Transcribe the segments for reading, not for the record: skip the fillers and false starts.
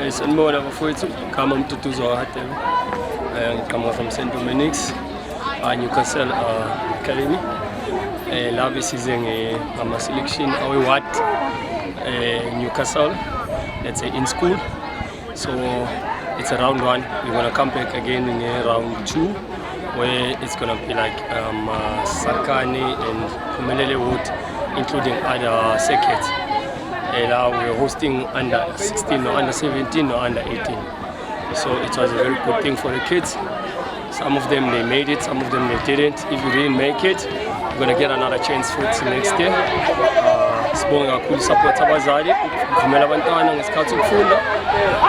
Sanibona bafowethu, ngigama Mduduzo Hatebe. Ngigama from St. Dominic's, Newcastle Academy. La size ngama-selection awe-ward Newcastle, let's say in school. So it's a round 1. We're going to come back again in round 2, where it's going to be like Sakane and Pumelele Wood, including other circuits. Now we're hosting under 16 or under 17 or under 18. So it was a very good thing for the kids. Some of them they made it, some of them they didn't. If you didn't make it, you're gonna get another chance for it next year. Sibonga kakhulu support abazali ukuvumela abantwana ngesikhathi ukufunda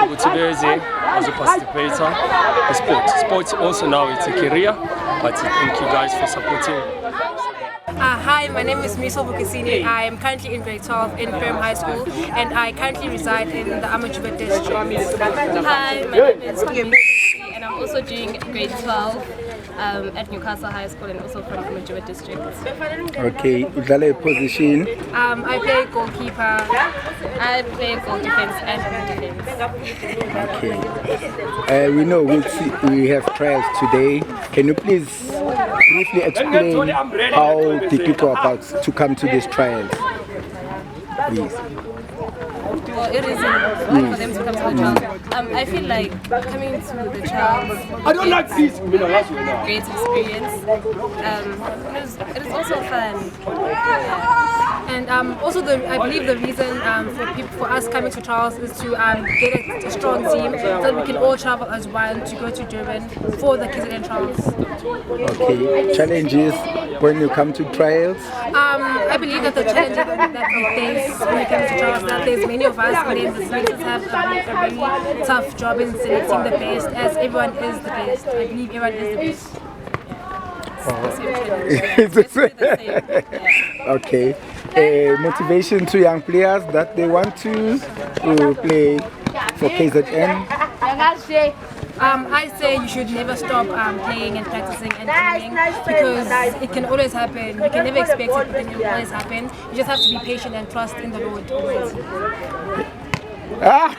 ukuthi beze bazoparticipate in sport. Sports also now it's a career, but thank you guys for supporting. Hi, my name is Miso Bukisini. I am currently in grade 12 in Firm High School, and I currently reside in the Amajuba district. Hi, my name is Bukisini, and I'm also doing grade 12 at Newcastle High School and also from Amajuba district. Okay, udlala position? I play goalkeeper. I play goal defense and home defense. Okay. We know we have trials today. Can you please briefly explain how did you go about to come to these trials? Please. Well, it is important for them to come to the trials. I feel like coming to the trials is a great experience. It is also fun. And also, I believe the reason for us coming to trials is to get a strong team so that we can all travel as one to go to Durban for the KZN trials. Okay. Challenges when you come to trials? I believe that the challenges that we face when we come to trials, that there's many of us, and then the selectors have a really tough job in selecting the best, as everyone is the best. I believe everyone is the best. It's the same. Okay. Motivation to young players that they want to play for KZN? I say you should never stop playing and practicing and training, because it can always happen. You can never expect it, but it will always happen. You just have to be patient and trust in the Lord. Ah!